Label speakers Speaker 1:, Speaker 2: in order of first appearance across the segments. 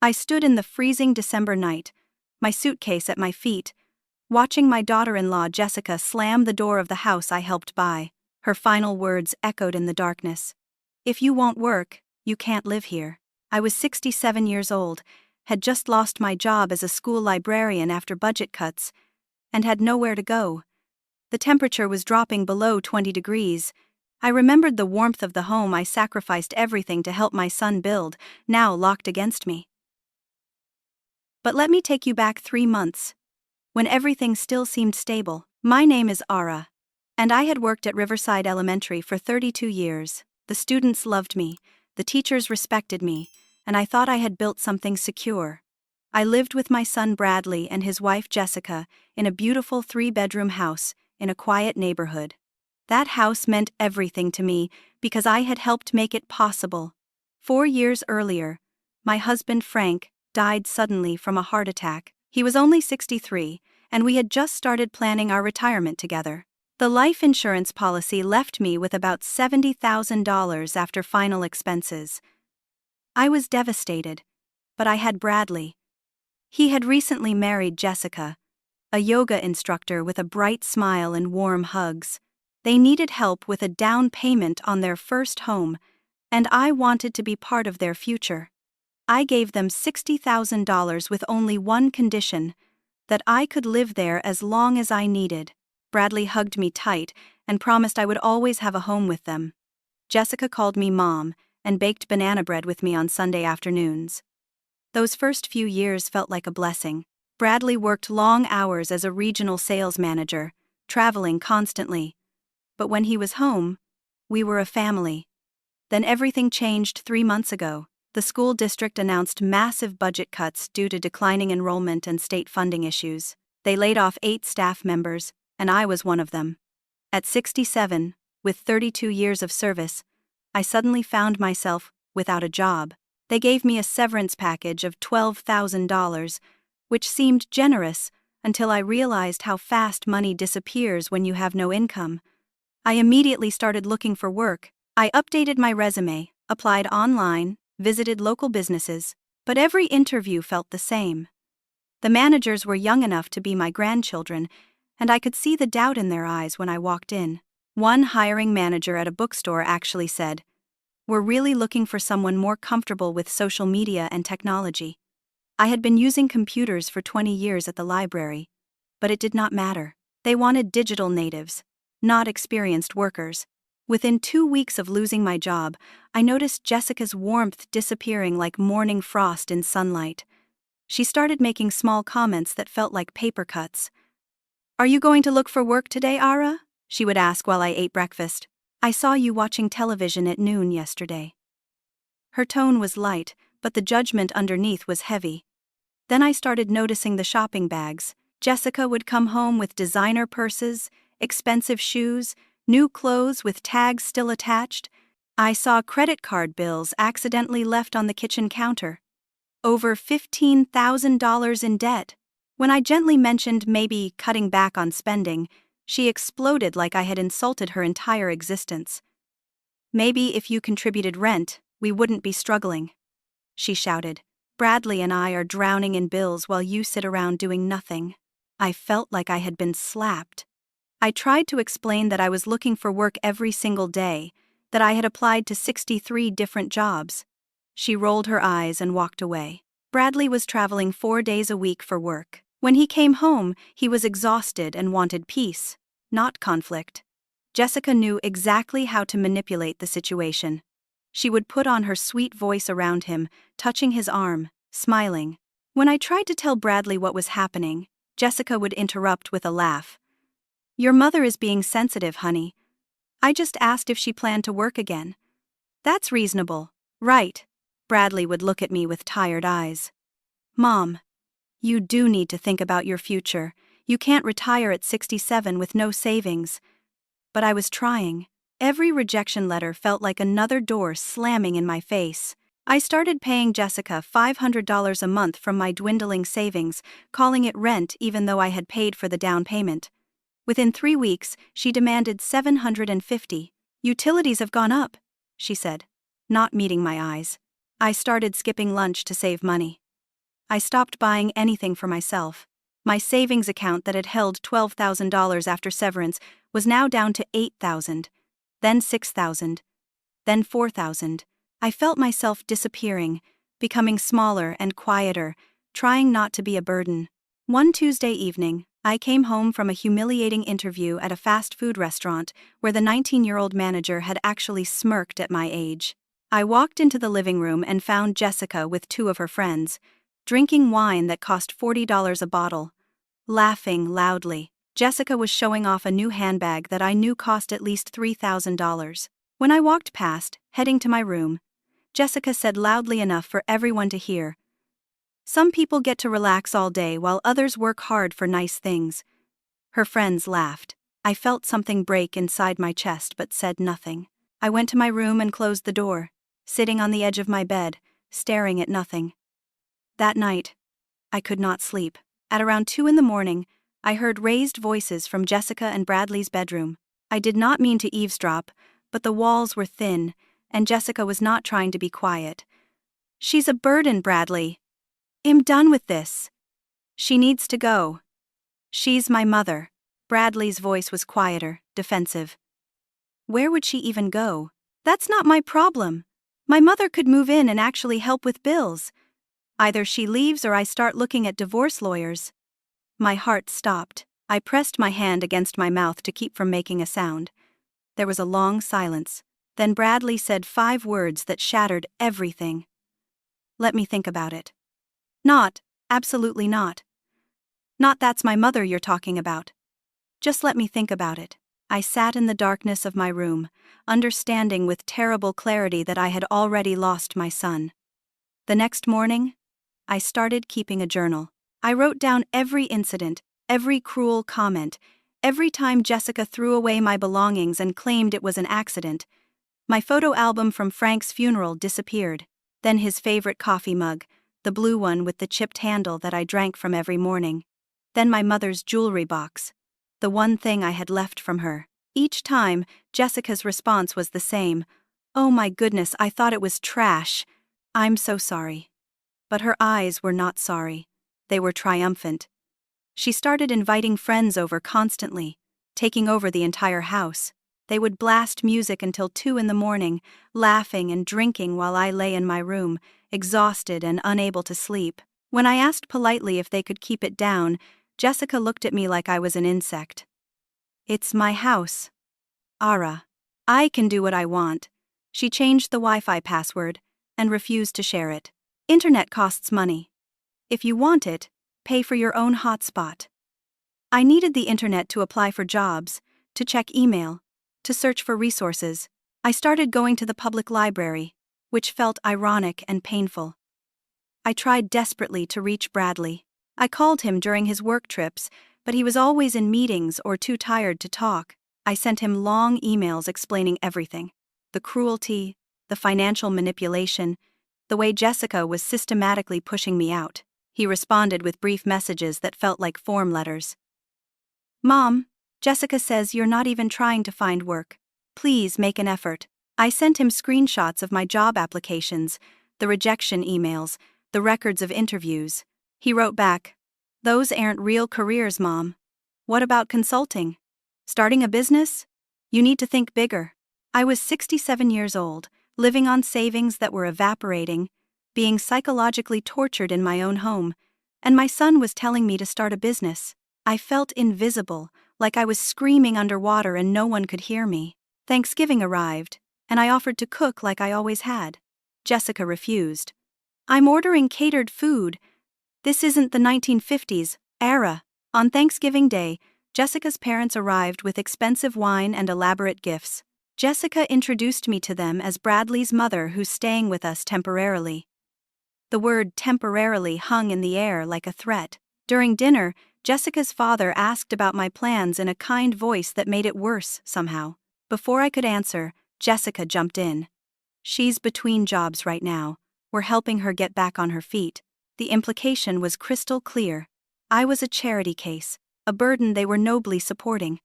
Speaker 1: I stood in the freezing December night, my suitcase at my feet, watching my daughter-in-law Jessica slam the door of the house I helped buy. Her final words echoed in the darkness. "If you won't work, you can't live here." I was 67 years old, had just lost my job as a school librarian after budget cuts, and had nowhere to go. The temperature was dropping below 20 degrees. I remembered the warmth of the home I sacrificed everything to help my son build, now locked against me. But let me take you back 3 months, when everything still seemed stable. My name is Ara, and I had worked at Riverside Elementary for 32 years. The students loved me, the teachers respected me, and I thought I had built something secure. I lived with my son Bradley and his wife Jessica in a beautiful 3-bedroom house in a quiet neighborhood. That house meant everything to me because I had helped make it possible. 4 years earlier, my husband Frank died suddenly from a heart attack. He was only 63, and we had just started planning our retirement together. The life insurance policy left me with about $70,000 after final expenses. I was devastated, but I had Bradley. He had recently married Jessica, a yoga instructor with a bright smile and warm hugs. They needed help with a down payment on their first home, and I wanted to be part of their future. I gave them $60,000 with only one condition: that I could live there as long as I needed. Bradley hugged me tight and promised I would always have a home with them. Jessica called me Mom and baked banana bread with me on Sunday afternoons. Those first few years felt like a blessing. Bradley worked long hours as a regional sales manager, traveling constantly. But when he was home, we were a family. Then everything changed 3 months ago. The school district announced massive budget cuts due to declining enrollment and state funding issues. They laid off 8 staff members, and I was one of them. At 67, with 32 years of service, I suddenly found myself without a job. They gave me a severance package of $12,000, which seemed generous until I realized how fast money disappears when you have no income. I immediately started looking for work. I updated my resume, applied online, visited local businesses, but every interview felt the same. The managers were young enough to be my grandchildren, and I could see the doubt in their eyes when I walked in. One hiring manager at a bookstore actually said, "We're really looking for someone more comfortable with social media and technology." I had been using computers for 20 years at the library, but it did not matter. They wanted digital natives, not experienced workers. Within 2 weeks of losing my job, I noticed Jessica's warmth disappearing like morning frost in sunlight. She started making small comments that felt like paper cuts. "Are you going to look for work today, Ara?" she would ask while I ate breakfast. "I saw you watching television at noon yesterday." Her tone was light, but the judgment underneath was heavy. Then I started noticing the shopping bags. Jessica would come home with designer purses, expensive shoes, new clothes with tags still attached. I saw credit card bills accidentally left on the kitchen counter. Over $15,000 in debt. When I gently mentioned maybe cutting back on spending, she exploded like I had insulted her entire existence. "Maybe if you contributed rent, we wouldn't be struggling," she shouted. "Bradley and I are drowning in bills while you sit around doing nothing." I felt like I had been slapped. I tried to explain that I was looking for work every single day, that I had applied to 63 different jobs. She rolled her eyes and walked away. Bradley was traveling 4 days a week for work. When he came home, he was exhausted and wanted peace, not conflict. Jessica knew exactly how to manipulate the situation. She would put on her sweet voice around him, touching his arm, smiling. When I tried to tell Bradley what was happening, Jessica would interrupt with a laugh. "Your mother is being sensitive, honey. I just asked if she planned to work again." "That's reasonable, right?" Bradley would look at me with tired eyes. "Mom, you do need to think about your future. You can't retire at 67 with no savings." But I was trying. Every rejection letter felt like another door slamming in my face. I started paying Jessica $500 a month from my dwindling savings, calling it rent even though I had paid for the down payment. Within 3 weeks, she demanded $750. "Utilities have gone up," she said, not meeting my eyes. I started skipping lunch to save money. I stopped buying anything for myself. My savings account that had held $12,000 after severance was now down to $8,000, then $6,000, then $4,000. I felt myself disappearing, becoming smaller and quieter, trying not to be a burden. One Tuesday evening, I came home from a humiliating interview at a fast food restaurant where the 19-year-old manager had actually smirked at my age. I walked into the living room and found Jessica with two of her friends, drinking wine that cost $40 a bottle, laughing loudly. Jessica was showing off a new handbag that I knew cost at least $3,000. When I walked past, heading to my room, Jessica said loudly enough for everyone to hear, "Some people get to relax all day while others work hard for nice things." Her friends laughed. I felt something break inside my chest but said nothing. I went to my room and closed the door, sitting on the edge of my bed, staring at nothing. That night, I could not sleep. At around 2 a.m, I heard raised voices from Jessica and Bradley's bedroom. I did not mean to eavesdrop, but the walls were thin, and Jessica was not trying to be quiet. "She's a burden, Bradley. I'm done with this. She needs to go. She's my mother." Bradley's voice was quieter, defensive. "Where would she even go? That's not my problem. My mother could move in and actually help with bills. Either she leaves or I start looking at divorce lawyers." My heart stopped. I pressed my hand against my mouth to keep from making a sound. There was a long silence. Then Bradley said 5 words that shattered everything. "Let me think about it." "Not, absolutely not. Not that's my mother you're talking about. Just let me think about it." I sat in the darkness of my room, understanding with terrible clarity that I had already lost my son. The next morning, I started keeping a journal. I wrote down every incident, every cruel comment, every time Jessica threw away my belongings and claimed it was an accident. My photo album from Frank's funeral disappeared, then his favorite coffee mug, the blue one with the chipped handle that I drank from every morning. Then my mother's jewelry box, the one thing I had left from her. Each time, Jessica's response was the same. "Oh my goodness, I thought it was trash. I'm so sorry." But her eyes were not sorry. They were triumphant. She started inviting friends over constantly, taking over the entire house. They would blast music until 2 a.m, laughing and drinking while I lay in my room, exhausted and unable to sleep. When I asked politely if they could keep it down, Jessica looked at me like I was an insect. "It's my house, Ara. I can do what I want." She changed the Wi-Fi password and refused to share it. "Internet costs money. If you want it, pay for your own hotspot." I needed the internet to apply for jobs, to check email, to search for resources. I started going to the public library, which felt ironic and painful. I tried desperately to reach Bradley. I called him during his work trips, but he was always in meetings or too tired to talk. I sent him long emails explaining everything: the cruelty, the financial manipulation, the way Jessica was systematically pushing me out. He responded with brief messages that felt like form letters. "Mom, Jessica says you're not even trying to find work. Please make an effort." I sent him screenshots of my job applications, the rejection emails, the records of interviews. He wrote back, "Those aren't real careers, Mom. What about consulting? Starting a business? You need to think bigger." I was 67 years old, living on savings that were evaporating, being psychologically tortured in my own home, and my son was telling me to start a business. I felt invisible, like I was screaming underwater and no one could hear me. Thanksgiving arrived, and I offered to cook like I always had. Jessica refused. "I'm ordering catered food. This isn't the 1950s era." On Thanksgiving Day, Jessica's parents arrived with expensive wine and elaborate gifts. Jessica introduced me to them as Bradley's mother who's staying with us temporarily. The word temporarily hung in the air like a threat. During dinner, Jessica's father asked about my plans in a kind voice that made it worse, somehow. Before I could answer, Jessica jumped in. "She's between jobs right now. We're helping her get back on her feet." The implication was crystal clear. I was a charity case, a burden they were nobly supporting.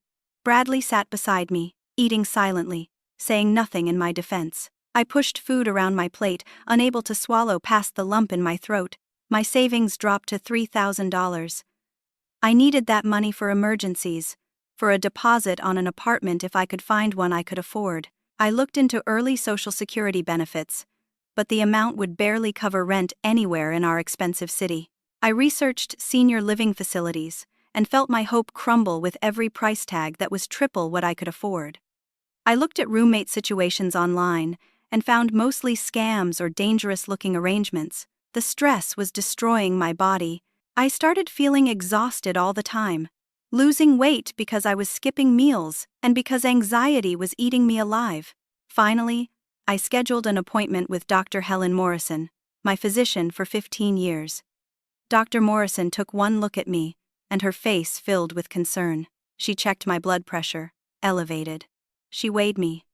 Speaker 1: Bradley sat beside me, eating silently, saying nothing in my defense. I pushed food around my plate, unable to swallow past the lump in my throat. My savings dropped to $3,000. I needed that money for emergencies, for a deposit on an apartment if I could find one I could afford. I looked into early Social Security benefits, but the amount would barely cover rent anywhere in our expensive city. I researched senior living facilities and felt my hope crumble with every price tag that was triple what I could afford. I looked at roommate situations online and found mostly scams or dangerous-looking arrangements. The stress was destroying my body. I started feeling exhausted all the time, losing weight because I was skipping meals and because anxiety was eating me alive. Finally, I scheduled an appointment with Dr. Helen Morrison, my physician for 15 years. Dr. Morrison took one look at me, and her face filled with concern. She checked my blood pressure, elevated. She weighed me.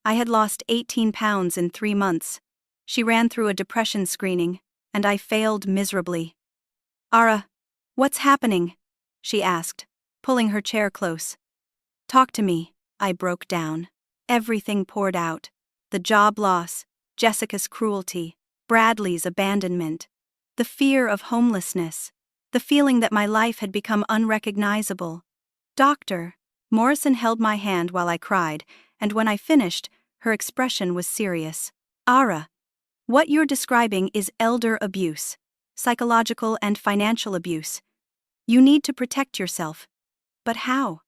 Speaker 1: I had lost 18 pounds in 3 months. She ran through a depression screening, and I failed miserably. "Ara, what's happening?" she asked, pulling her chair close. "Talk to me." I broke down. Everything poured out. The job loss, Jessica's cruelty, Bradley's abandonment, the fear of homelessness, the feeling that my life had become unrecognizable. "Doctor," Morrison held my hand while I cried, and when I finished, her expression was serious. "Ara, what you're describing is elder abuse, psychological and financial abuse. You need to protect yourself." But how?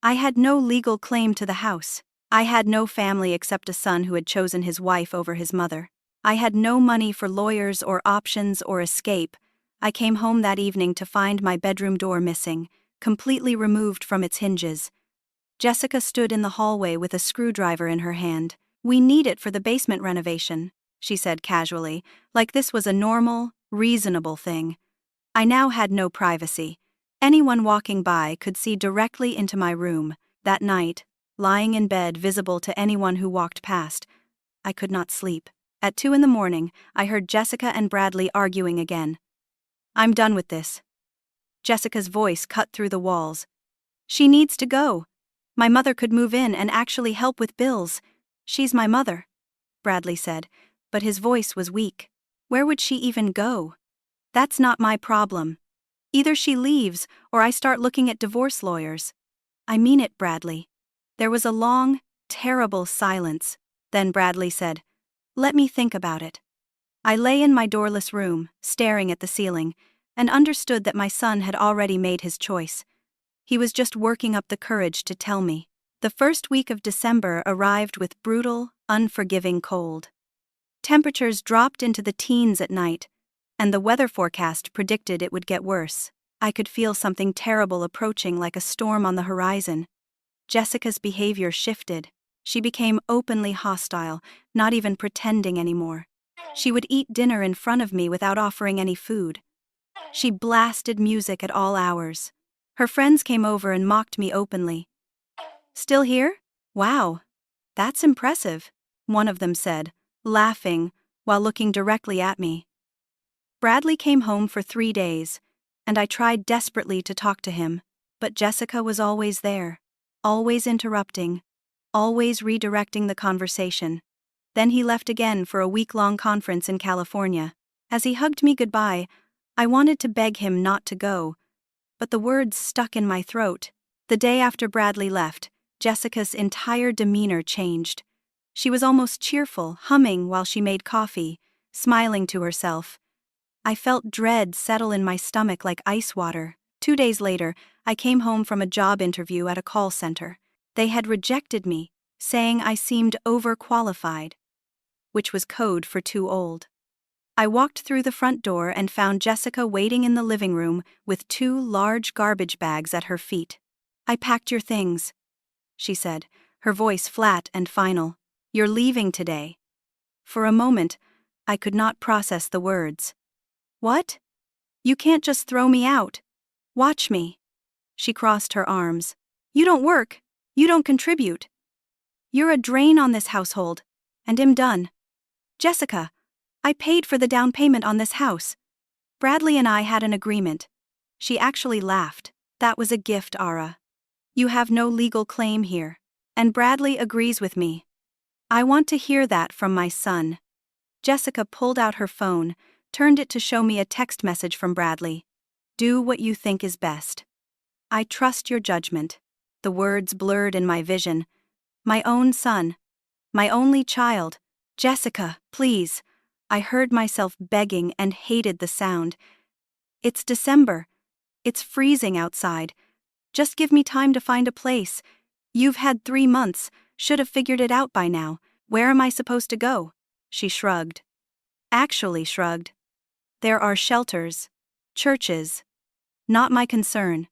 Speaker 1: I had no legal claim to the house. I had no family except a son who had chosen his wife over his mother. I had no money for lawyers or options or escape. I came home that evening to find my bedroom door missing, completely removed from its hinges. Jessica stood in the hallway with a screwdriver in her hand. "We need it for the basement renovation," she said casually, like this was a normal, reasonable thing. I now had no privacy. Anyone walking by could see directly into my room. That night, lying in bed visible to anyone who walked past, I could not sleep. At 2 a.m, I heard Jessica and Bradley arguing again. "I'm done with this." Jessica's voice cut through the walls. "She needs to go. My mother could move in and actually help with bills. She's my mother," Bradley said, but his voice was weak. "Where would she even go? That's not my problem. Either she leaves or I start looking at divorce lawyers." "I mean it, Bradley." There was a long, terrible silence. Then Bradley said, "Let me think about it." I lay in my doorless room, staring at the ceiling, and understood that my son had already made his choice. He was just working up the courage to tell me. The first week of December arrived with brutal, unforgiving cold. Temperatures dropped into the teens at night, and the weather forecast predicted it would get worse. I could feel something terrible approaching like a storm on the horizon. Jessica's behavior shifted. She became openly hostile, not even pretending anymore. She would eat dinner in front of me without offering any food. She blasted music at all hours. Her friends came over and mocked me openly. "Still here? Wow, that's impressive," one of them said, laughing while looking directly at me. Bradley came home for 3 days, and I tried desperately to talk to him, but Jessica was always there, always interrupting, always redirecting the conversation. Then he left again for a week-long conference in California. As he hugged me goodbye, I wanted to beg him not to go, but the words stuck in my throat. The day after Bradley left, Jessica's entire demeanor changed. She was almost cheerful, humming while she made coffee, smiling to herself. I felt dread settle in my stomach like ice water. 2 days later, I came home from a job interview at a call center. They had rejected me, saying I seemed overqualified, which was code for too old. I walked through the front door and found Jessica waiting in the living room with 2 large garbage bags at her feet. "I packed your things," she said, her voice flat and final. "You're leaving today." For a moment, I could not process the words. "What? You can't just throw me out. Watch me." She crossed her arms. "You don't work. You don't contribute. You're a drain on this household, and I'm done. Jessica, I paid for the down payment on this house. Bradley and I had an agreement." She actually laughed. "That was a gift, Ara. You have no legal claim here, and Bradley agrees with me. I want to hear that from my son." Jessica pulled out her phone, turned it to show me a text message from Bradley. Do what you think is best. I trust your judgment. The words blurred in my vision. My own son. My only child. Jessica, please. I heard myself begging and hated the sound. It's December. It's freezing outside. Just give me time to find a place. You've had 3 months, should have figured it out by now. Where am I supposed to go? She shrugged. Actually shrugged. There are shelters. Churches. Not my concern.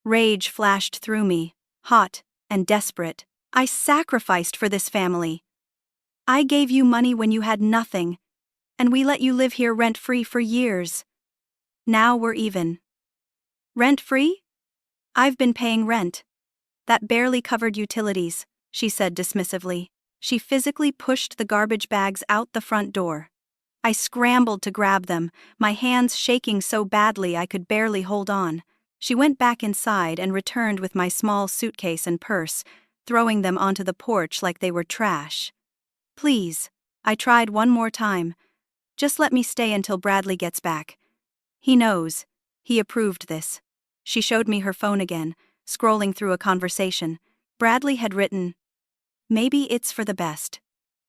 Speaker 1: Rage flashed through me, hot and desperate. I sacrificed for this family. I gave you money when you had nothing, and we let you live here rent-free for years. Now we're even. Rent-free? I've been paying rent. That barely covered utilities, she said dismissively. She physically pushed the garbage bags out the front door. I scrambled to grab them, my hands shaking so badly I could barely hold on. She went back inside and returned with my small suitcase and purse, throwing them onto the porch like they were trash. Please, I tried one more time. Just let me stay until Bradley gets back. He knows. He approved this. She showed me her phone again, scrolling through a conversation. Bradley had written, "Maybe it's for the best.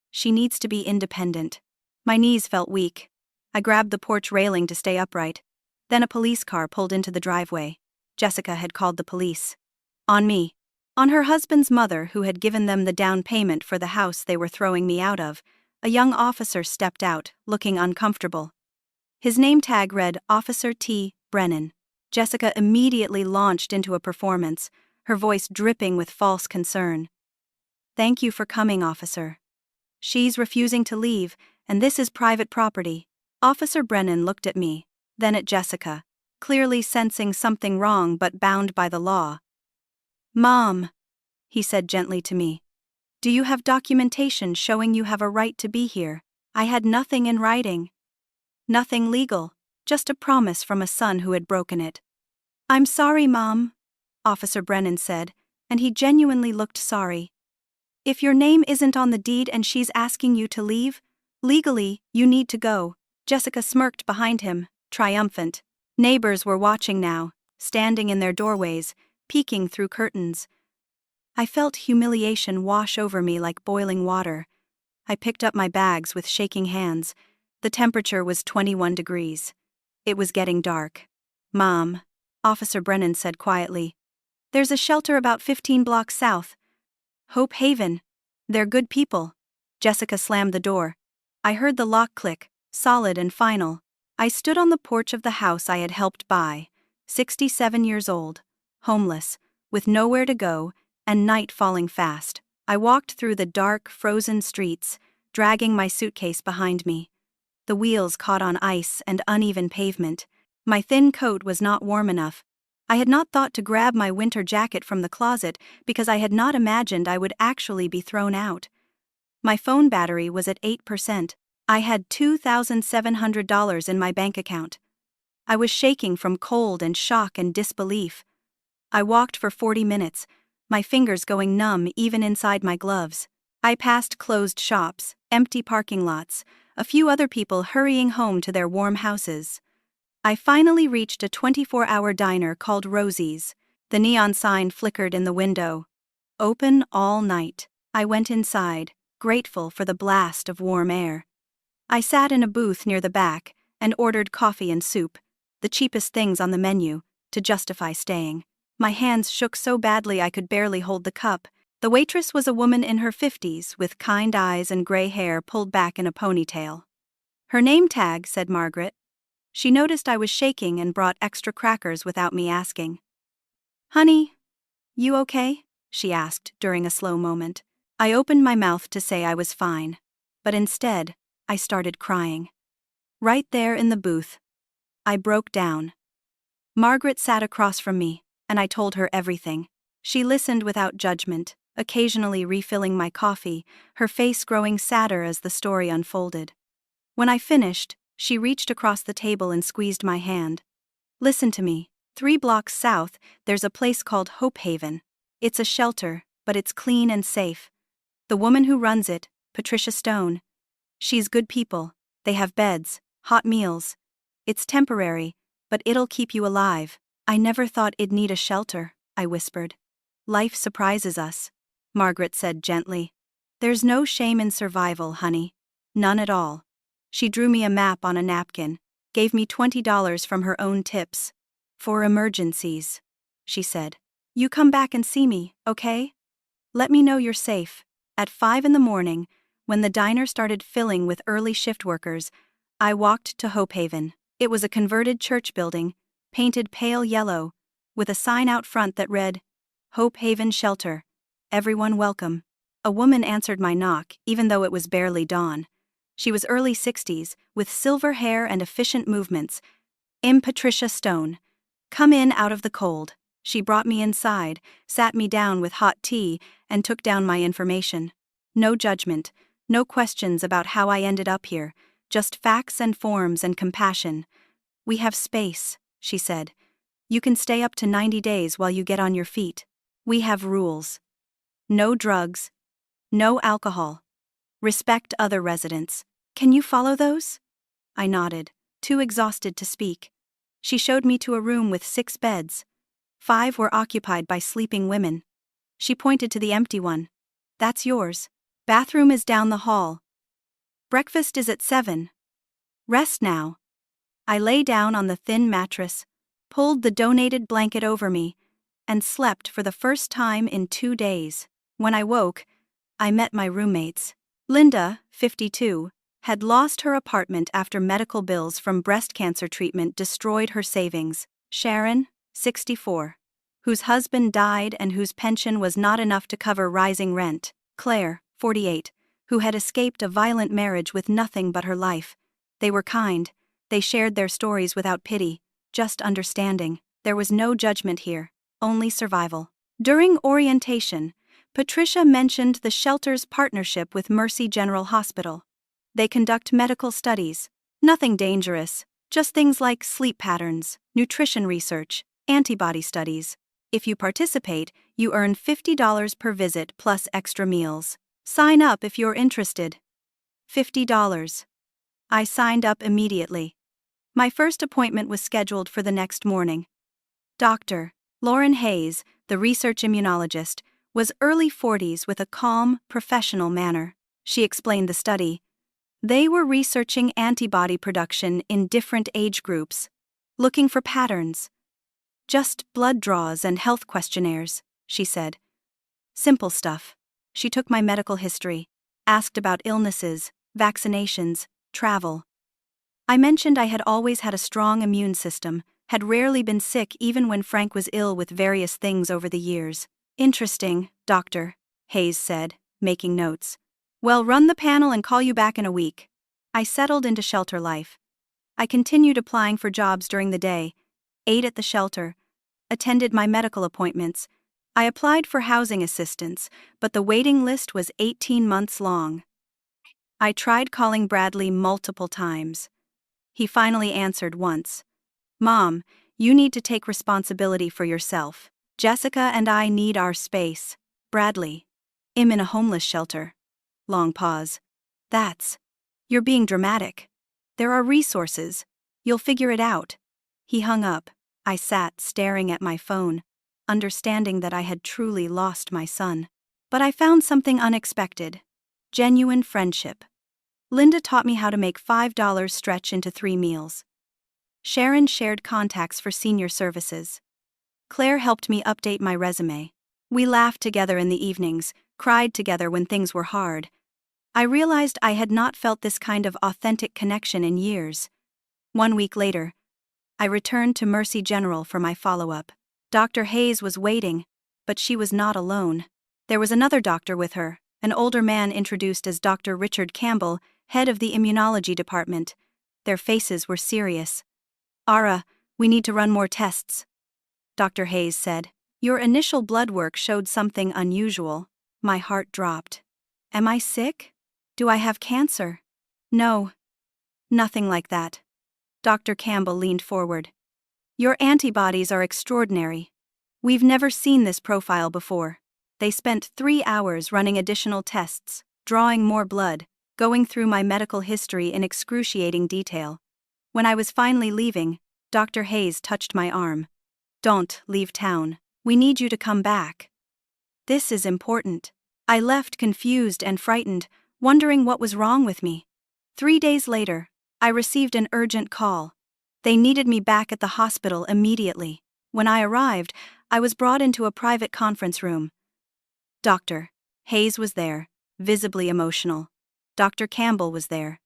Speaker 1: She needs to be independent." My knees felt weak. I grabbed the porch railing to stay upright. Then a police car pulled into the driveway. Jessica had called the police. On me. On her husband's mother, who had given them the down payment for the house they were throwing me out of. A young officer stepped out, looking uncomfortable. His name tag read Officer T. Brennan. Jessica immediately launched into a performance, her voice dripping with false concern. "Thank you for coming, officer. She's refusing to leave, and this is private property." Officer Brennan looked at me, then at Jessica, clearly sensing something wrong but bound by the law. "Mom," he said gently to me, "do you have documentation showing you have a right to be here?" I had nothing in writing. Nothing legal, just a promise from a son who had broken it. "I'm sorry, Mom," Officer Brennan said, and he genuinely looked sorry. "If your name isn't on the deed and she's asking you to leave, legally, you need to go." Jessica smirked behind him, triumphant. Neighbors were watching now, standing in their doorways, peeking through curtains. I felt humiliation wash over me like boiling water. I picked up my bags with shaking hands. The temperature was 21 degrees. It was getting dark. "Mom," Officer Brennan said quietly, "there's a shelter about 15 blocks south. Hope Haven. They're good people." Jessica slammed the door. I heard the lock click, solid and final. I stood on the porch of the house I had helped buy, 67 years old, homeless, with nowhere to go, and night falling fast. I walked through the dark, frozen streets, dragging my suitcase behind me. The wheels caught on ice and uneven pavement. My thin coat was not warm enough. I had not thought to grab my winter jacket from the closet because I had not imagined I would actually be thrown out. My phone battery was at 8%. I had $2,700 in my bank account. I was shaking from cold and shock and disbelief. I walked for 40 minutes, my fingers going numb even inside my gloves. I passed closed shops, empty parking lots, a few other people hurrying home to their warm houses. I finally reached a 24-hour diner called Rosie's. The neon sign flickered in the window. Open all night. I went inside, grateful for the blast of warm air. I sat in a booth near the back and ordered coffee and soup, the cheapest things on the menu, to justify staying. My hands shook so badly I could barely hold the cup. The waitress was a woman in her 50s with kind eyes and gray hair pulled back in a ponytail. Her name tag said Margaret. She noticed I was shaking and brought extra crackers without me asking. "Honey, you okay?" she asked during a slow moment. I opened my mouth to say I was fine, but instead, I started crying. Right there in the booth. I broke down. Margaret sat across from me, and I told her everything. She listened without judgment, occasionally refilling my coffee, her face growing sadder as the story unfolded. When I finished, she reached across the table and squeezed my hand. "Listen to me. 3 blocks south, there's a place called Hope Haven. It's a shelter, but it's clean and safe. The woman who runs it, Patricia Stone, she's good people. They have beds, Hot meals. It's temporary, but it'll keep you alive. I never thought it'd need a shelter, I whispered. Life surprises us, Margaret said gently. There's no shame in survival, honey. None at all. She drew me a map on a napkin, gave me $20 from her own tips. For emergencies, she said. You come back and see me, okay? Let me know you're safe. At 5 a.m, when the diner started filling with early shift workers, I walked to Hope Haven. It was a converted church building, painted pale yellow, with a sign out front that read, Hope Haven Shelter. Everyone welcome. A woman answered my knock, even though it was barely dawn. She was early 60s, with silver hair and efficient movements. Patricia Stone. Come in out of the cold. She brought me inside, sat me down with hot tea, and took down my information. No judgment, no questions about how I ended up here, just facts and forms and compassion. We have space, she said. You can stay up to 90 days while you get on your feet. We have rules. No drugs. No alcohol. Respect other residents. Can you follow those? I nodded, too exhausted to speak. She showed me to a room with 6 beds. 5 were occupied by sleeping women. She pointed to the empty one. That's yours. Bathroom is down the hall. Breakfast is at 7. Rest now. I lay down on the thin mattress, pulled the donated blanket over me, and slept for the first time in 2 days. When I woke, I met my roommates. Linda, 52, had lost her apartment after medical bills from breast cancer treatment destroyed her savings. Sharon, 64, whose husband died and whose pension was not enough to cover rising rent. Claire, 48, who had escaped a violent marriage with nothing but her life. They were kind. They shared their stories without pity, just understanding. There was no judgment here, only survival. During orientation, Patricia mentioned the shelter's partnership with Mercy General Hospital. They conduct medical studies. Nothing dangerous, just things like sleep patterns, nutrition research, antibody studies. If you participate, you earn $50 per visit plus extra meals. Sign up if you're interested. $50. I signed up immediately. My first appointment was scheduled for the next morning. Dr. Lauren Hayes, the research immunologist, was early 40s with a calm, professional manner. She explained the study. They were researching antibody production in different age groups, looking for patterns. Just blood draws and health questionnaires, she said. Simple stuff. She took my medical history, asked about illnesses, vaccinations, travel. I mentioned I had always had a strong immune system, had rarely been sick even when Frank was ill with various things over the years. Interesting, Doctor, Hayes said, making notes. Well, run the panel and call you back in a week. I settled into shelter life. I continued applying for jobs during the day, ate at the shelter, attended my medical appointments. I applied for housing assistance, but the waiting list was 18 months long. I tried calling Bradley multiple times. He finally answered once. Mom, you need to take responsibility for yourself. Jessica and I need our space. Bradley. I'm in a homeless shelter. Long pause. You're being dramatic. There are resources. You'll figure it out. He hung up. I sat staring at my phone, understanding that I had truly lost my son. But I found something unexpected. Genuine friendship. Linda taught me how to make $5 stretch into 3 meals. Sharon shared contacts for senior services. Claire helped me update my resume. We laughed together in the evenings, cried together when things were hard. I realized I had not felt this kind of authentic connection in years. 1 week later, I returned to Mercy General for my follow-up. Dr. Hayes was waiting, but she was not alone. There was another doctor with her, an older man introduced as Dr. Richard Campbell, head of the immunology department. Their faces were serious. Ara, we need to run more tests, Dr. Hayes said. Your initial blood work showed something unusual. My heart dropped. Am I sick? Do I have cancer? No. Nothing like that. Dr. Campbell leaned forward. Your antibodies are extraordinary. We've never seen this profile before. They spent 3 hours running additional tests, drawing more blood, going through my medical history in excruciating detail. When I was finally leaving, Dr. Hayes touched my arm. "Don't leave town. We need you to come back. This is important." I left confused and frightened, wondering what was wrong with me. 3 days later, I received an urgent call. They needed me back at the hospital immediately. When I arrived, I was brought into a private conference room. Dr. Hayes was there, visibly emotional. Dr. Campbell was there.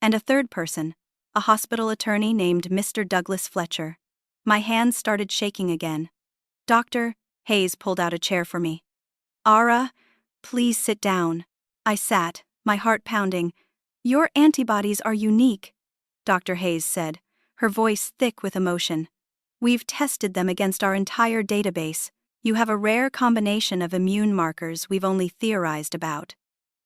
Speaker 1: And a third person, a hospital attorney named Mr. Douglas Fletcher. My hands started shaking again. Dr. Hayes pulled out a chair for me. "Ara, please sit down." I sat, my heart pounding. "Your antibodies are unique," Dr. Hayes said, her voice thick with emotion. "We've tested them against our entire database. You have a rare combination of immune markers we've only theorized about."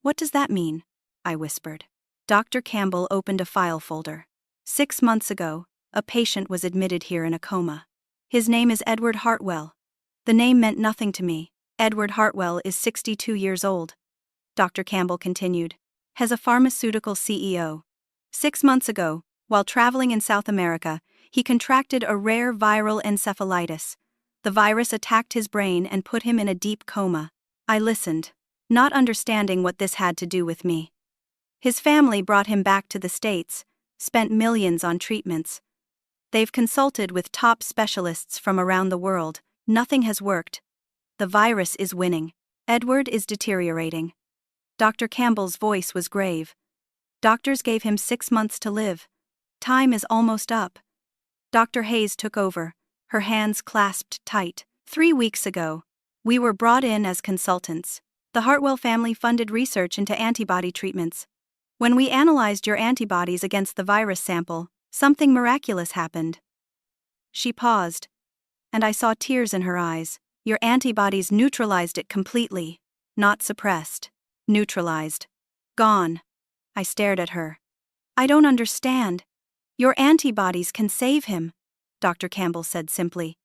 Speaker 1: "What does that mean?" I whispered. Dr. Campbell opened a file folder. 6 months ago, a patient was admitted here in a coma. His name is Edward Hartwell. The name meant nothing to me. Edward Hartwell is 62 years old. Dr. Campbell continued. Has a pharmaceutical CEO. 6 months ago, while traveling in South America, he contracted a rare viral encephalitis. The virus attacked his brain and put him in a deep coma. I listened, not understanding what this had to do with me. His family brought him back to the States, spent millions on treatments. They've consulted with top specialists from around the world. Nothing has worked. The virus is winning. Edward is deteriorating. Dr. Campbell's voice was grave. Doctors gave him 6 months to live. Time is almost up. Dr. Hayes took over, her hands clasped tight. 3 weeks ago, we were brought in as consultants. The Hartwell family funded research into antibody treatments. When we analyzed your antibodies against the virus sample, something miraculous happened. She paused, and I saw tears in her eyes. Your antibodies neutralized it completely. Not suppressed. Neutralized. Gone. I stared at her. I don't understand. Your antibodies can save him, Dr. Campbell said simply.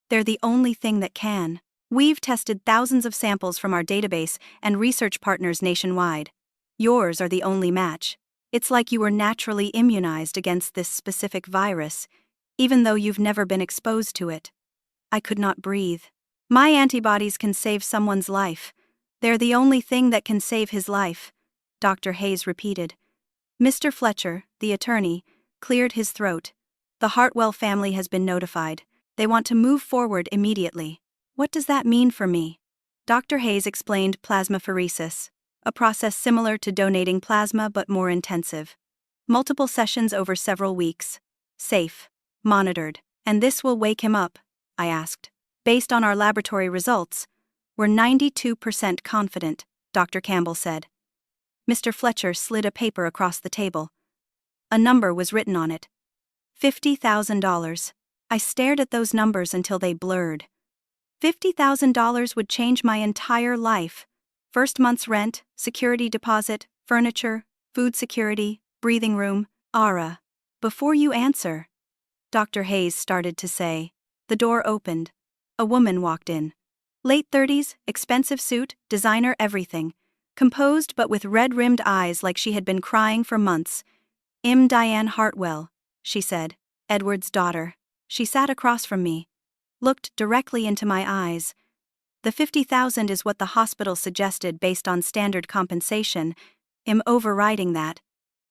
Speaker 1: They're the only thing that can. We've tested thousands of samples from our database and research partners nationwide. Yours are the only match. It's like you were naturally immunized against this specific virus, even though you've never been exposed to it. I could not breathe. My antibodies can save someone's life. They're the only thing that can save his life, Dr. Hayes repeated. Mr. Fletcher, the attorney, cleared his throat. The Hartwell family has been notified. They want to move forward immediately. What does that mean for me? Dr. Hayes explained plasmapheresis, a process similar to donating plasma but more intensive. Multiple sessions over several weeks. Safe. Monitored. And this will wake him up, I asked. Based on our laboratory results, we're 92% confident, Dr. Campbell said. Mr. Fletcher slid a paper across the table. A number was written on it. $50,000. I stared at those numbers until they blurred. $50,000 would change my entire life. First month's rent, security deposit, furniture, food security, breathing room. Ara. Before you answer, Dr. Hayes started to say. The door opened. A woman walked in. Late 30s, expensive suit, designer everything. Composed but with red-rimmed eyes like she had been crying for months. Diane Hartwell, she said, Edward's daughter. She sat across from me, looked directly into my eyes. The $50,000 is what the hospital suggested based on standard compensation. Overriding that.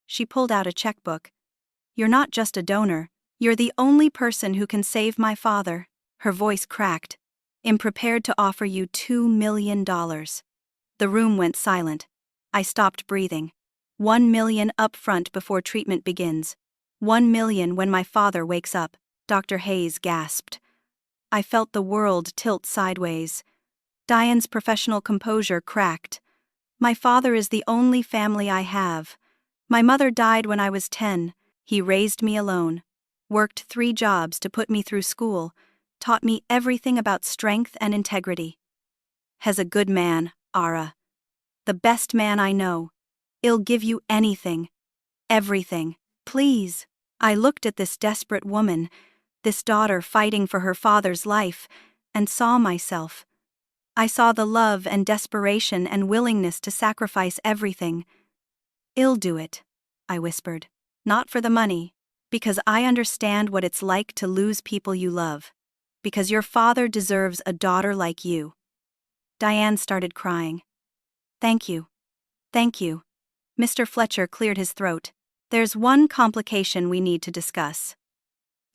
Speaker 1: She pulled out a checkbook. You're not just a donor. You're the only person who can save my father. Her voice cracked. I'm prepared to offer you $2 million. The room went silent. I stopped breathing. $1 million up front before treatment begins. $1 million when my father wakes up, Dr. Hayes gasped. I felt the world tilt sideways. Diane's professional composure cracked. My father is the only family I have. My mother died when I was 10. He raised me alone. Worked 3 jobs to put me through school. Taught me everything about strength and integrity. Has a good man, Ara. The best man I know. He'll give you anything. Everything. Please. I looked at this desperate woman, this daughter fighting for her father's life, and saw myself. I saw the love and desperation and willingness to sacrifice everything. He'll do it, I whispered. Not for the money, Because I understand what it's like to lose people you love. Because your father deserves a daughter like you." Diane started crying. "Thank you. Thank you." Mr. Fletcher cleared his throat. "There's one complication we need to discuss."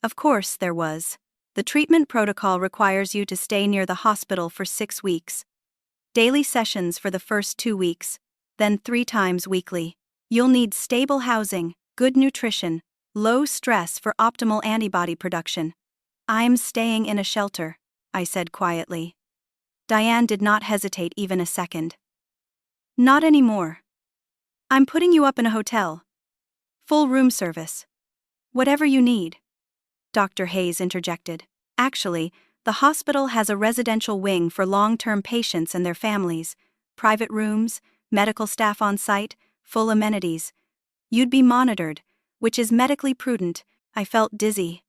Speaker 1: Of course there was. The treatment protocol requires you to stay near the hospital for 6 weeks. Daily sessions for the first 2 weeks, then 3 times weekly. You'll need stable housing, good nutrition, low stress for optimal antibody production. "I'm staying in a shelter," I said quietly. Diane did not hesitate even a second. "Not anymore. I'm putting you up in a hotel. Full room service. Whatever you need." Dr. Hayes interjected. "Actually, the hospital has a residential wing for long-term patients and their families, private rooms, medical staff on site, full amenities. You'd be monitored, which is medically prudent." I felt dizzy.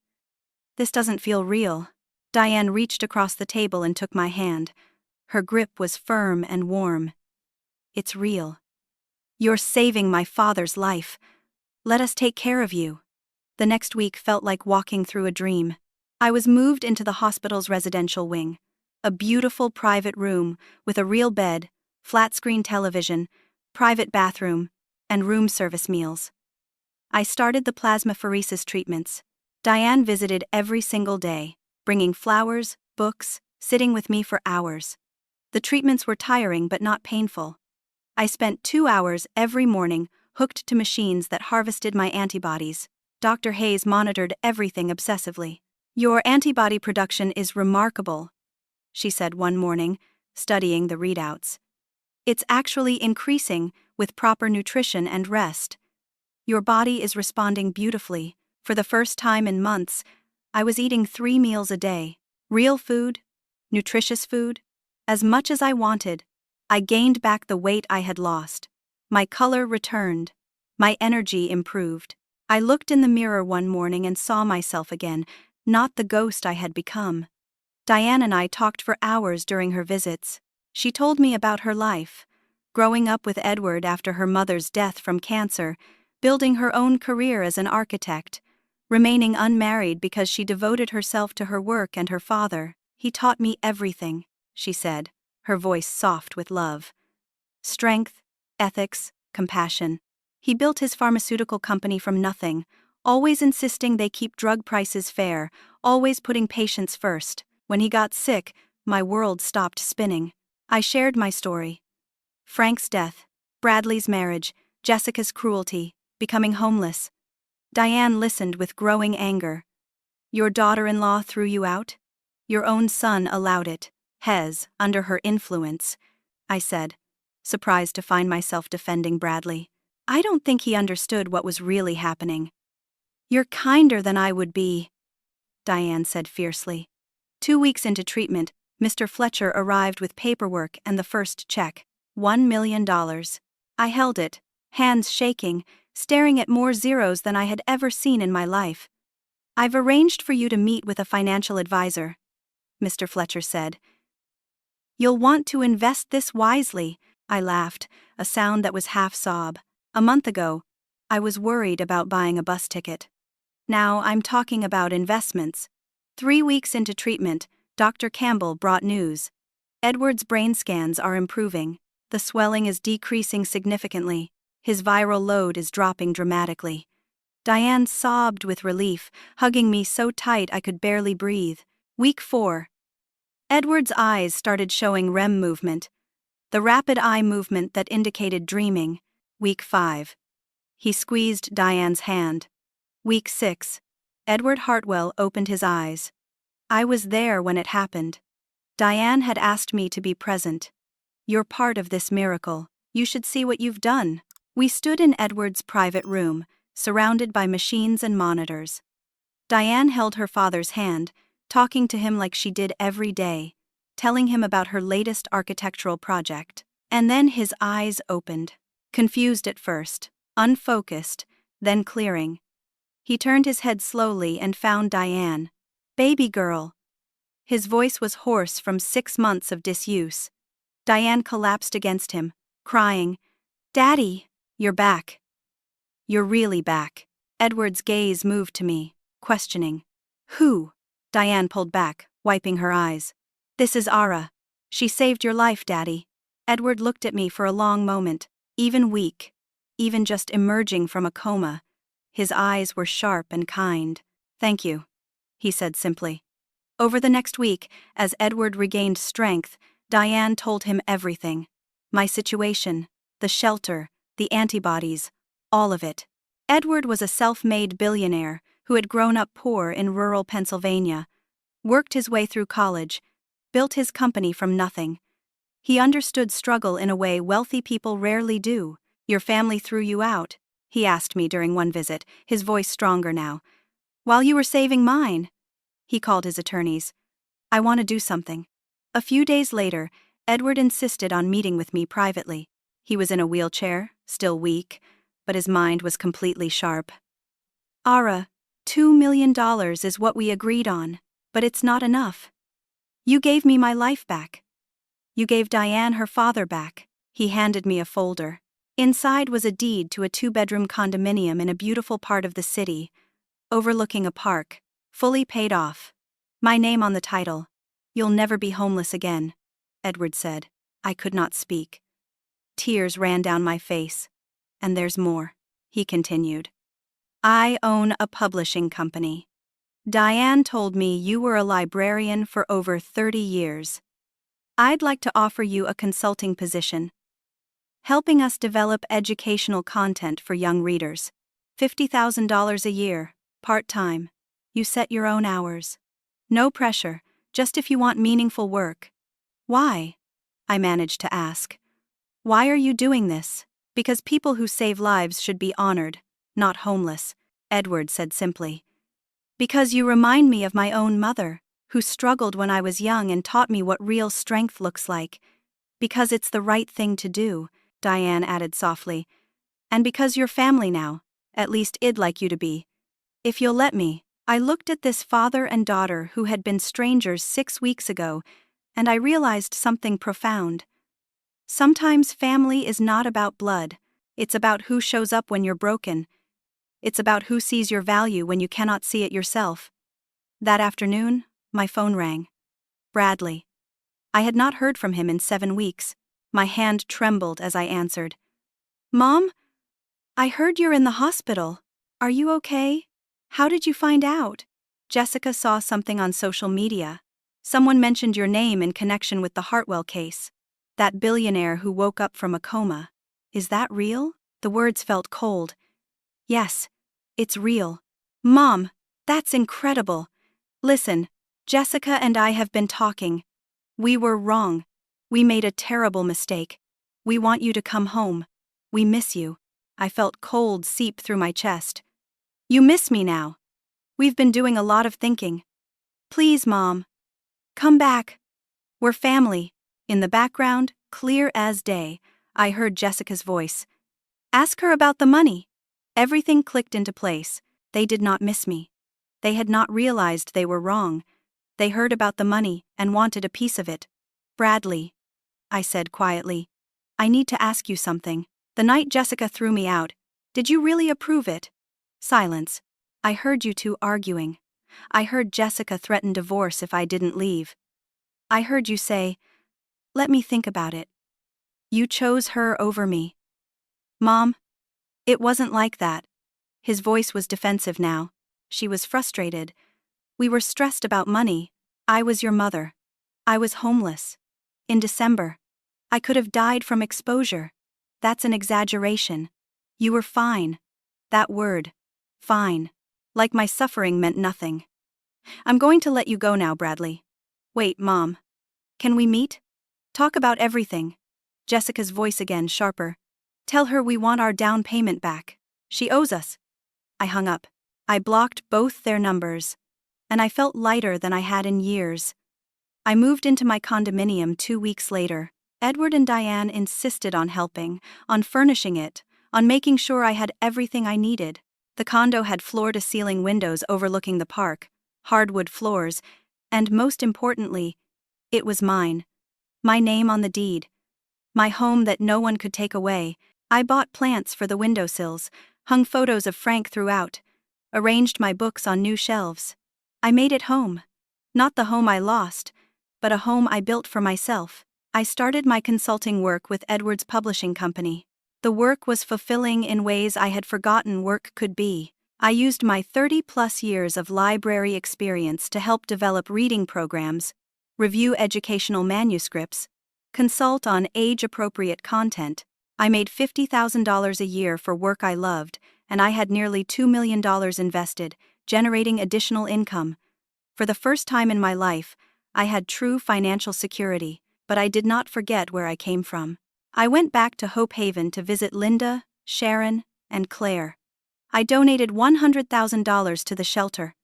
Speaker 1: "This doesn't feel real." Diane reached across the table and took my hand. Her grip was firm and warm. "It's real. You're saving my father's life. Let us take care of you." The next week felt like walking through a dream. I was moved into the hospital's residential wing. A beautiful private room with a real bed, flat-screen television, private bathroom, and room service meals. I started the plasmapheresis treatments. Diane visited every single day, bringing flowers, books, sitting with me for hours. The treatments were tiring but not painful. I spent 2 hours every morning hooked to machines that harvested my antibodies. Dr. Hayes monitored everything obsessively. "Your antibody production is remarkable," she said one morning, studying the readouts. "It's actually increasing with proper nutrition and rest. Your body is responding beautifully. For the first time in months, I was eating 3 meals a day. Real food, nutritious food, as much as I wanted. I gained back the weight I had lost. My color returned. My energy improved. I looked in the mirror one morning and saw myself again, not the ghost I had become." Diane and I talked for hours during her visits. She told me about her life, growing up with Edward after her mother's death from cancer, building her own career as an architect, remaining unmarried because she devoted herself to her work and her father. "He taught me everything," she said, her voice soft with love. "Strength, ethics, compassion. He built his pharmaceutical company from nothing, always insisting they keep drug prices fair, always putting patients first. When he got sick, my world stopped spinning." I shared my story. Frank's death, Bradley's marriage, Jessica's cruelty, becoming homeless. Diane listened with growing anger. "Your daughter-in-law threw you out? Your own son allowed it. Hez, under her influence," I said, surprised to find myself defending Bradley. "I don't think he understood what was really happening." "You're kinder than I would be," Diane said fiercely. 2 weeks into treatment, Mr. Fletcher arrived with paperwork and the first check, $1 million. I held it, hands shaking, staring at more zeros than I had ever seen in my life. "I've arranged for you to meet with a financial advisor," Mr. Fletcher said. "You'll want to invest this wisely," I laughed, a sound that was half sob. A month ago, I was worried about buying a bus ticket. Now I'm talking about investments. 3 weeks into treatment, Dr. Campbell brought news. Edward's brain scans are improving. The swelling is decreasing significantly. His viral load is dropping dramatically. Diane sobbed with relief, hugging me so tight I could barely breathe. Week 4. Edward's eyes started showing REM movement, the rapid eye movement that indicated dreaming. Week 5. He squeezed Diane's hand. Week 6. Edward Hartwell opened his eyes. I was there when it happened. Diane had asked me to be present. "You're part of this miracle. You should see what you've done." We stood in Edward's private room, surrounded by machines and monitors. Diane held her father's hand, talking to him like she did every day, telling him about her latest architectural project. And then his eyes opened. Confused at first, unfocused, then clearing. He turned his head slowly and found Diane. "Baby girl." His voice was hoarse from 6 months of disuse. Diane collapsed against him, crying, "Daddy, you're back. You're really back." Edward's gaze moved to me, questioning. Who? Diane pulled back, wiping her eyes. This is Ara. She saved your life, Daddy. Edward looked at me for a long moment, even weak, even just emerging from a coma. His eyes were sharp and kind. Thank you, he said simply. Over the next week, as Edward regained strength, Diane told him everything. My situation, the shelter, the antibodies, all of it. Edward was a self-made billionaire who had grown up poor in rural Pennsylvania, worked his way through college, built his company from nothing. He understood struggle in a way wealthy people rarely do. Your family threw you out, he asked me during one visit, his voice stronger now. While you were saving mine, he called his attorneys. I want to do something. A few days later, Edward insisted on meeting with me privately. He was in a wheelchair, still weak, but his mind was completely sharp. Ara, $2 million is what we agreed on, but it's not enough. You gave me my life back. You gave Diane her father back. He handed me a folder. Inside was a deed to a 2-bedroom condominium in a beautiful part of the city, overlooking a park, fully paid off. My name on the title. You'll never be homeless again, Edward said. I could not speak. Tears ran down my face. And there's more, he continued. I own a publishing company. Diane told me you were a librarian for over 30 years. I'd like to offer you a consulting position, helping us develop educational content for young readers. $50,000 a year, part-time. You set your own hours. No pressure, just if you want meaningful work. Why? I managed to ask. Why are you doing this? Because people who save lives should be honored, not homeless, Edward said simply. Because you remind me of my own mother, who struggled when I was young and taught me what real strength looks like. Because it's the right thing to do, Diane added softly. And because you're family now, at least I'd like you to be. If you'll let me. I looked at this father and daughter who had been strangers 6 weeks ago, and I realized something profound. Sometimes family is not about blood, it's about who shows up when you're broken. It's about who sees your value when you cannot see it yourself. That afternoon, my phone rang. Bradley. I had not heard from him in 7 weeks. My hand trembled as I answered. Mom? I heard you're in the hospital. Are you okay? How did you find out? Jessica saw something on social media. Someone mentioned your name in connection with the Hartwell case. That billionaire who woke up from a coma. Is that real? The words felt cold. Yes, it's real. Mom, that's incredible. Listen, Jessica and I have been talking. We were wrong. We made a terrible mistake. We want you to come home. We miss you. I felt cold seep through my chest. You miss me now. We've been doing a lot of thinking. Please, Mom. Come back. We're family. In the background, clear as day, I heard Jessica's voice. Ask her about the money. Everything clicked into place. They did not miss me. They had not realized they were wrong. They heard about the money and wanted a piece of it. Bradley, I said quietly, I need to ask you something. The night Jessica threw me out, did you really approve it? Silence. I heard you two arguing. I heard Jessica threaten divorce if I didn't leave. I heard you say, let me think about it. You chose her over me. Mom, it wasn't like that. His voice was defensive now. She was frustrated. We were stressed about money. I was your mother. I was homeless. In December. I could have died from exposure. That's an exaggeration. You were fine. That word. Fine. Like my suffering meant nothing. I'm going to let you go now, Bradley. Wait, Mom. Can we meet? Talk about everything. Jessica's voice again, sharper. Tell her we want our down payment back. She owes us. I hung up. I blocked both their numbers. And I felt lighter than I had in years. I moved into my condominium 2 weeks later. Edward and Diane insisted on helping, on furnishing it, on making sure I had everything I needed. The condo had floor-to-ceiling windows overlooking the park, hardwood floors, and most importantly, it was mine. My name on the deed. My home that no one could take away. I bought plants for the windowsills, hung photos of Frank throughout, arranged my books on new shelves. I made it home. Not the home I lost, but a home I built for myself. I started my consulting work with Edwards Publishing Company. The work was fulfilling in ways I had forgotten work could be. I used my 30-plus years of library experience to help develop reading programs, review educational manuscripts, consult on age-appropriate content. I made $50,000 a year for work I loved, and I had nearly $2 million invested, generating additional income. For the first time in my life, I had true financial security, but I did not forget where I came from. I went back to Hope Haven to visit Linda, Sharon, and Claire. I donated $100,000 to the shelter.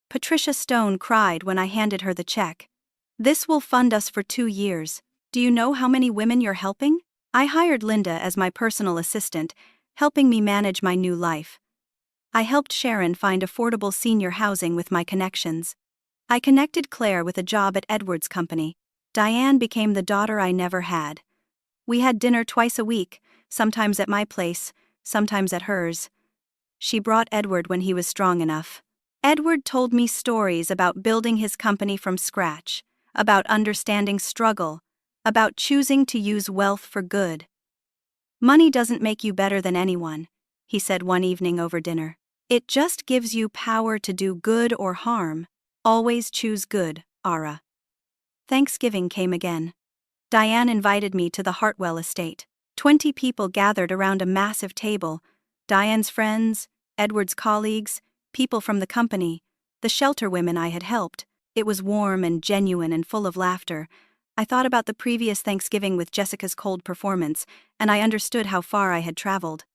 Speaker 1: Patricia Stone cried when I handed her the check. "This will fund us for 2 years. Do you know how many women you're helping?" I hired Linda as my personal assistant, helping me manage my new life. I helped Sharon find affordable senior housing with my connections. I connected Claire with a job at Edwards Company. Diane became the daughter I never had. We had dinner twice a week, sometimes at my place, sometimes at hers. She brought Edward when he was strong enough. Edward told me stories about building his company from scratch, about understanding struggle, about choosing to use wealth for good. "Money doesn't make you better than anyone," he said one evening over dinner. "It just gives you power to do good or harm. Always choose good, Ara." Thanksgiving came again. Diane invited me to the Hartwell estate. 20 people gathered around a massive table. Diane's friends, Edward's colleagues, people from the company, the shelter women I had helped. It was warm and genuine and full of laughter. I thought about the previous Thanksgiving with Jessica's cold performance, and I understood how far I had traveled.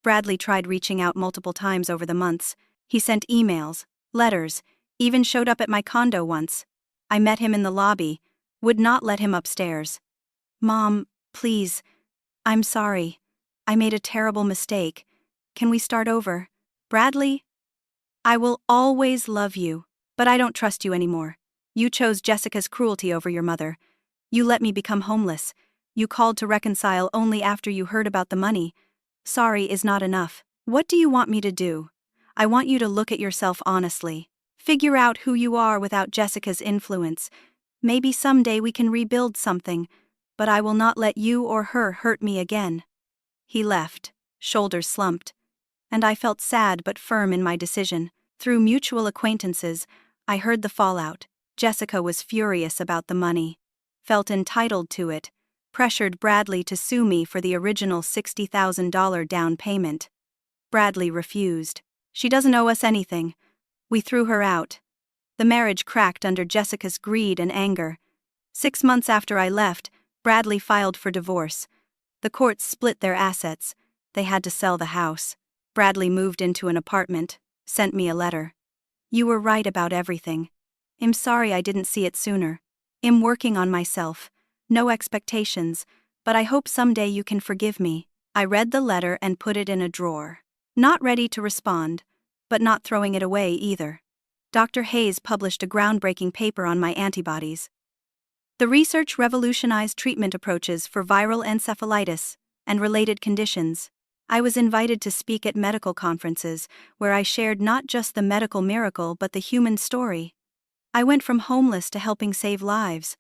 Speaker 1: Bradley tried reaching out multiple times over the months. He sent emails, letters, even showed up at my condo once. I met him in the lobby, would not let him upstairs. "Mom, please. I'm sorry. I made a terrible mistake. Can we start over? Bradley? I will always love you, but I don't trust you anymore. You chose Jessica's cruelty over your mother. You let me become homeless. You called to reconcile only after you heard about the money. Sorry is not enough. What do you want me to do? I want you to look at yourself honestly. Figure out who you are without Jessica's influence. Maybe someday we can rebuild something, but I will not let you or her hurt me again." He left, shoulders slumped, and I felt sad but firm in my decision. Through mutual acquaintances, I heard the fallout. Jessica was furious about the money, felt entitled to it, pressured Bradley to sue me for the original $60,000 down payment. Bradley refused. "She doesn't owe us anything." We threw her out. The marriage cracked under Jessica's greed and anger. 6 months after I left, Bradley filed for divorce. The courts split their assets. They had to sell the house. Bradley moved into an apartment, sent me a letter. "You were right about everything. I'm sorry I didn't see it sooner. I'm working on myself. No expectations, but I hope someday you can forgive me." I read the letter and put it in a drawer. Not ready to respond, but not throwing it away either. Dr. Hayes published a groundbreaking paper on my antibodies. The research revolutionized treatment approaches for viral encephalitis and related conditions. I was invited to speak at medical conferences where I shared not just the medical miracle but the human story. I went from homeless to helping save lives.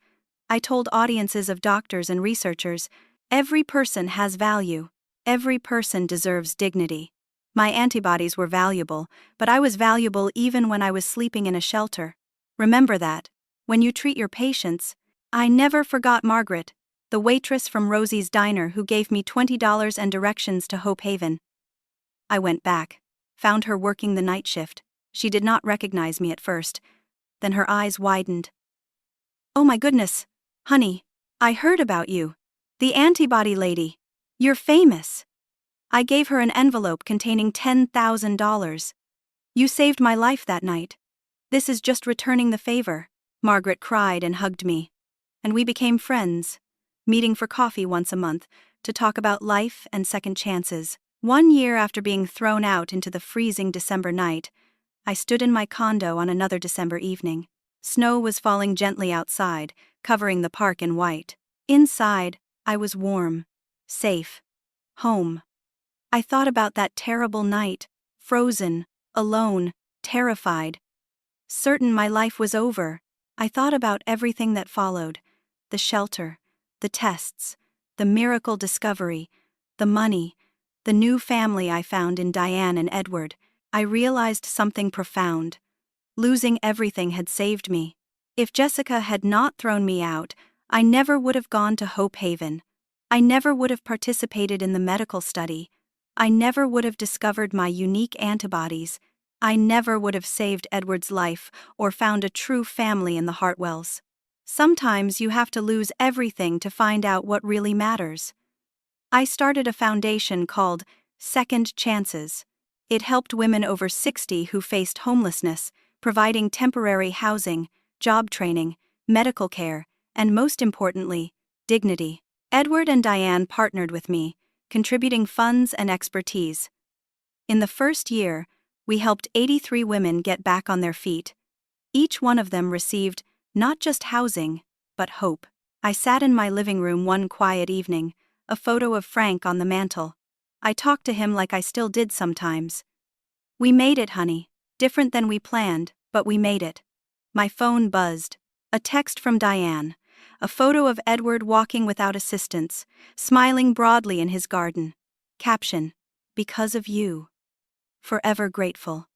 Speaker 1: I told audiences of doctors and researchers, every person has value. Every person deserves dignity. My antibodies were valuable, but I was valuable even when I was sleeping in a shelter. Remember that. When you treat your patients. I never forgot Margaret, the waitress from Rosie's Diner who gave me $20 and directions to Hope Haven. I went back, found her working the night shift. She did not recognize me at first. Then her eyes widened. "Oh my goodness, honey, I heard about you. The antibody lady. You're famous." I gave her an envelope containing $10,000. "You saved my life that night. This is just returning the favor." Margaret cried and hugged me. And we became friends, meeting for coffee once a month to talk about life and second chances. 1 year after being thrown out into the freezing December night, I stood in my condo on another December evening. Snow was falling gently outside, covering the park in white. Inside, I was warm, safe, home. I thought about that terrible night, frozen, alone, terrified. Certain my life was over, I thought about everything that followed: the shelter, the tests, the miracle discovery, the money, the new family I found in Diane and Edward. I realized something profound. Losing everything had saved me. If Jessica had not thrown me out, I never would have gone to Hope Haven. I never would have participated in the medical study. I never would have discovered my unique antibodies. I never would have saved Edward's life or found a true family in the Hartwells. Sometimes you have to lose everything to find out what really matters. I started a foundation called Second Chances. It helped women over 60 who faced homelessness, providing temporary housing, job training, medical care, and most importantly, dignity. Edward and Diane partnered with me, contributing funds and expertise. In the first year, we helped 83 women get back on their feet. Each one of them received not just housing, but hope. I sat in my living room one quiet evening, a photo of Frank on the mantel. I talked to him like I still did sometimes. "We made it, honey. Different than we planned, but we made it." My phone buzzed. A text from Diane. A photo of Edward walking without assistance, smiling broadly in his garden. Caption: "Because of you. Forever grateful."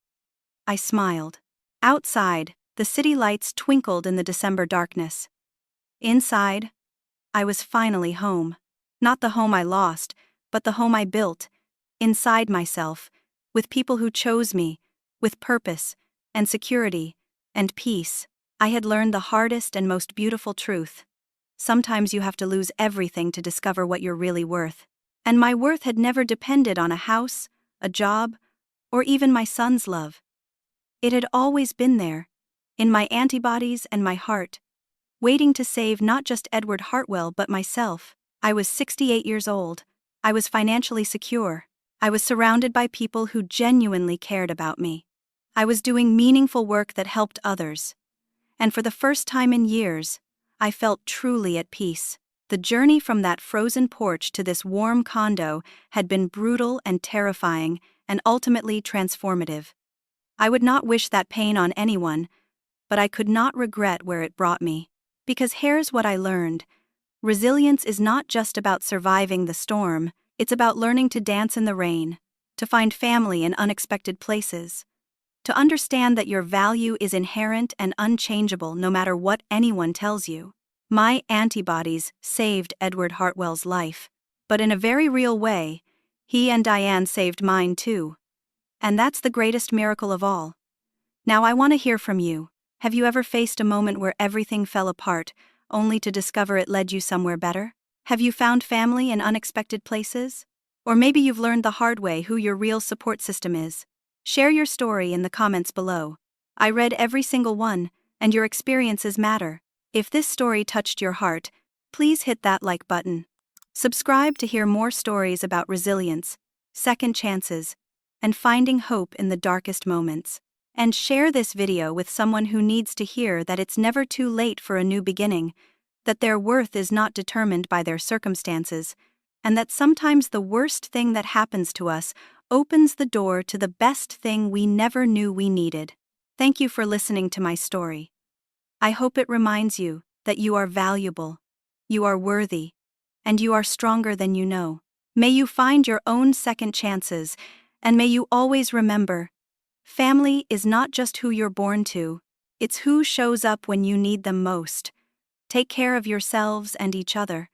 Speaker 1: I smiled. Outside, the city lights twinkled in the December darkness. Inside, I was finally home. Not the home I lost, but the home I built. Inside myself, with people who chose me, with purpose, and security, and peace. I had learned the hardest and most beautiful truth. Sometimes you have to lose everything to discover what you're really worth. And my worth had never depended on a house, a job, or even my son's love. It had always been there, in my antibodies and my heart, waiting to save not just Edward Hartwell but myself. I was 68 years old. I was financially secure. I was surrounded by people who genuinely cared about me. I was doing meaningful work that helped others. And for the first time in years, I felt truly at peace. The journey from that frozen porch to this warm condo had been brutal and terrifying, and ultimately transformative. I would not wish that pain on anyone, but I could not regret where it brought me. Because here's what I learned: resilience is not just about surviving the storm, it's about learning to dance in the rain, to find family in unexpected places, to understand that your value is inherent and unchangeable no matter what anyone tells you. My antibodies saved Edward Hartwell's life, but in a very real way, he and Diane saved mine too. And that's the greatest miracle of all. Now I want to hear from you. Have you ever faced a moment where everything fell apart, only to discover it led you somewhere better? Have you found family in unexpected places? Or maybe you've learned the hard way who your real support system is. Share your story in the comments below. I read every single one, and your experiences matter. If this story touched your heart, please hit that like button. Subscribe to hear more stories about resilience, second chances, and finding hope in the darkest moments. And share this video with someone who needs to hear that it's never too late for a new beginning, that their worth is not determined by their circumstances, and that sometimes the worst thing that happens to us opens the door to the best thing we never knew we needed. Thank you for listening to my story. I hope it reminds you that you are valuable, you are worthy, and you are stronger than you know. May you find your own second chances, and may you always remember, family is not just who you're born to, it's who shows up when you need them most. Take care of yourselves and each other.